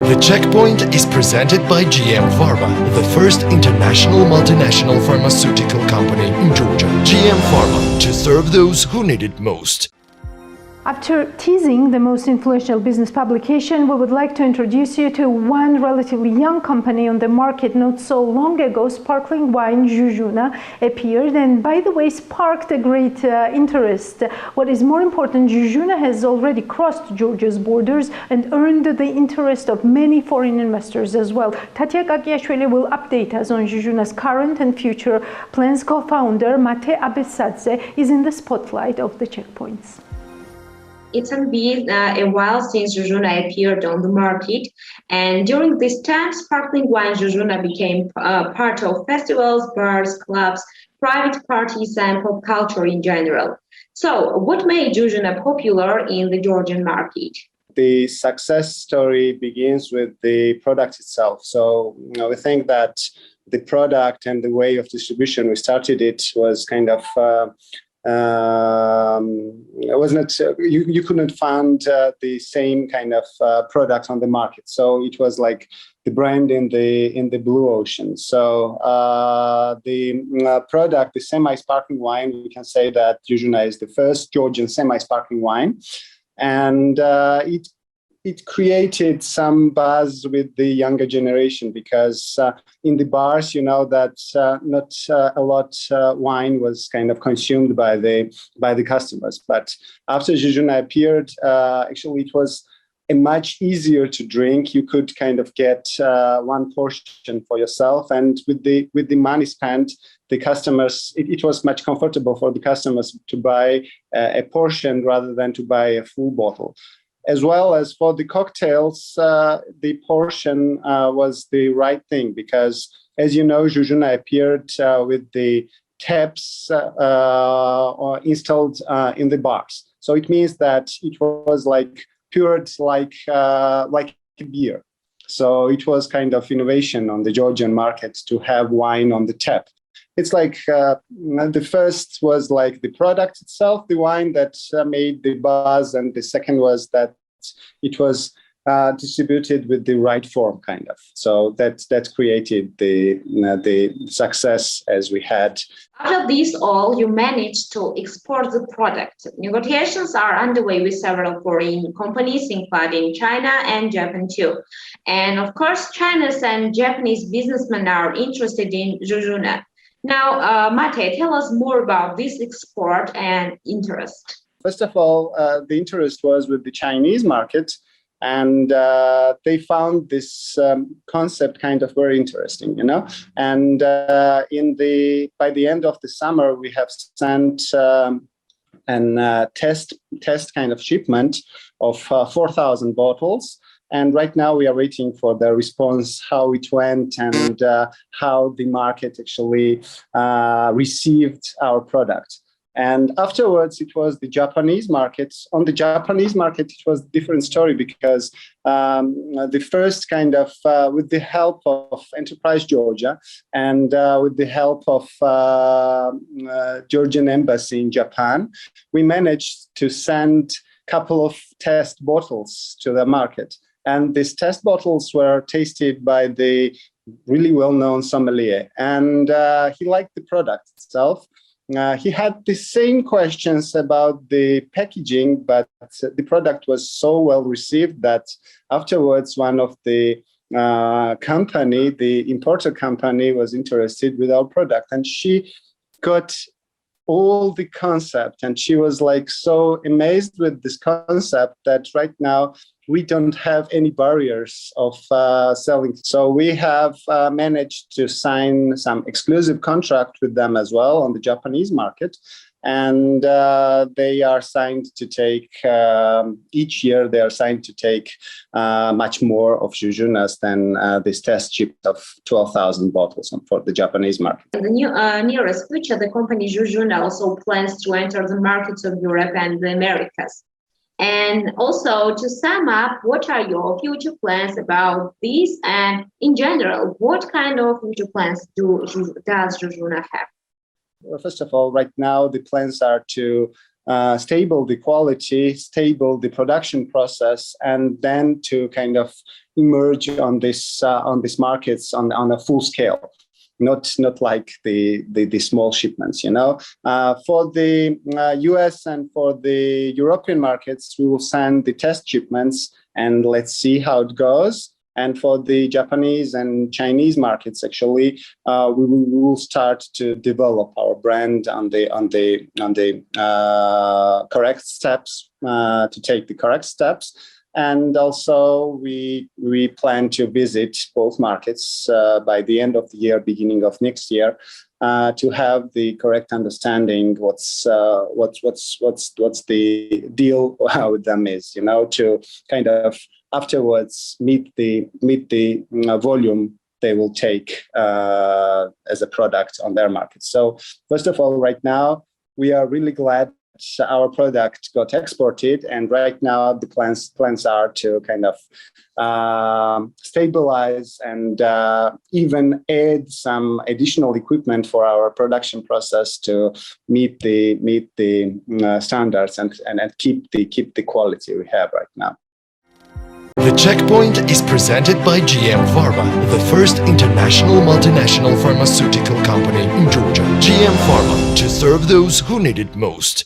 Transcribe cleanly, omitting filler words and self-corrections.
The Checkpoint is presented by GM Pharma, the first international multinational pharmaceutical company in Georgia. GM Pharma, to serve those who need it most. After teasing the most influential business publication, we would like to introduce you to one relatively young company on the market. Not so long ago, sparkling wine Zhuzhuna appeared and, by the way, sparked a great interest. What is more important, Zhuzhuna has already crossed Georgia's borders and earned the interest of many foreign investors as well. Tatia Kakiashvili will update us on Zhuzhuna's current and future plans. Co-founder Mate Abesadze is in the spotlight of the Checkpoints. It's been a while since Zhujuna appeared on the market, and during this time, sparkling wine Zhujuna became part of festivals, bars, clubs, private parties, and pop culture in general. So, what made Zhujuna popular in the Georgian market? The success story begins with the product itself. So, we think that the product and the way of distribution we started it was kind of it was not you couldn't find the same kind of product on the market, so it was like the brand in the blue ocean. So the product, the semi-sparkling wine, we can say that Zhuzhuna is the first Georgian semi-sparkling wine, and it created some buzz with the younger generation because in the bars, you know that not a lot wine was kind of consumed by the customers. But after Zhuzhuna appeared, actually it was a much easier to drink. You could kind of get one portion for yourself, and with the money spent, the customers, it was much comfortable for the customers to buy a portion rather than to buy a full bottle. As well as for the cocktails, the portion was the right thing because, as you know, Zhuzhuna appeared with the taps installed in the bars. So it means that it was like poured like a beer. So it was kind of innovation on the Georgian market to have wine on the tap. It's like the first was like the product itself, the wine that made the buzz, and the second was that it was distributed with the right form, kind of. So that created the success as we had. After this all, you managed to export the product. Negotiations are underway with several foreign companies, including China and Japan too. And of course, Chinese and Japanese businessmen are interested in Zhuzhuna. Now, Mate, tell us more about this export and interest. First of all, the interest was with the Chinese market, and they found this concept kind of very interesting, you know. And by the end of the summer, we have sent an test kind of shipment of 4,000 bottles. And right now we are waiting for the response, how it went and how the market actually received our product. And afterwards, it was the Japanese market. On the Japanese market, it was a different story because the first kind of, with the help of Enterprise Georgia and with the help of Georgian Embassy in Japan, we managed to send a couple of test bottles to the market. And these test bottles were tasted by the really well-known sommelier. And he liked the product itself. He had the same questions about the packaging, but the product was so well received that afterwards one of the company, the importer company, was interested with our product. And she got all the concept, and she was like so amazed with this concept that right now we don't have any barriers of selling. So we have managed to sign some exclusive contract with them as well on the Japanese market. And they are signed to take, each year they are signed to take much more of Zhuzhunas than this test ship of 12,000 bottles for the Japanese market. In the nearest future, the company Zhuzhuna also plans to enter the markets of Europe and the Americas. And also, to sum up, what are your future plans about this? And in general, what kind of future plans does Zhuzhuna have? Well, first of all, right now, the plans are to stable the quality, stable the production process, and then to kind of emerge on these markets on a full scale. Not like the small shipments, For the US and for the European markets, we will send the test shipments and let's see how it goes. And for the Japanese and Chinese markets, actually, we will start to develop our brand on the correct steps, to take the correct steps. And also, we plan to visit both markets by the end of the year, beginning of next year, to have the correct understanding what's the deal with them is, to kind of afterwards meet the volume they will take as a product on their market. So first of all, right now we are really glad our product got exported, and right now the plans are to kind of stabilize and even add some additional equipment for our production process to meet the standards and keep the quality we have right now. The Checkpoint is presented by GM Pharma, the first international multinational pharmaceutical company in Georgia. GM Pharma, to serve those who need it most.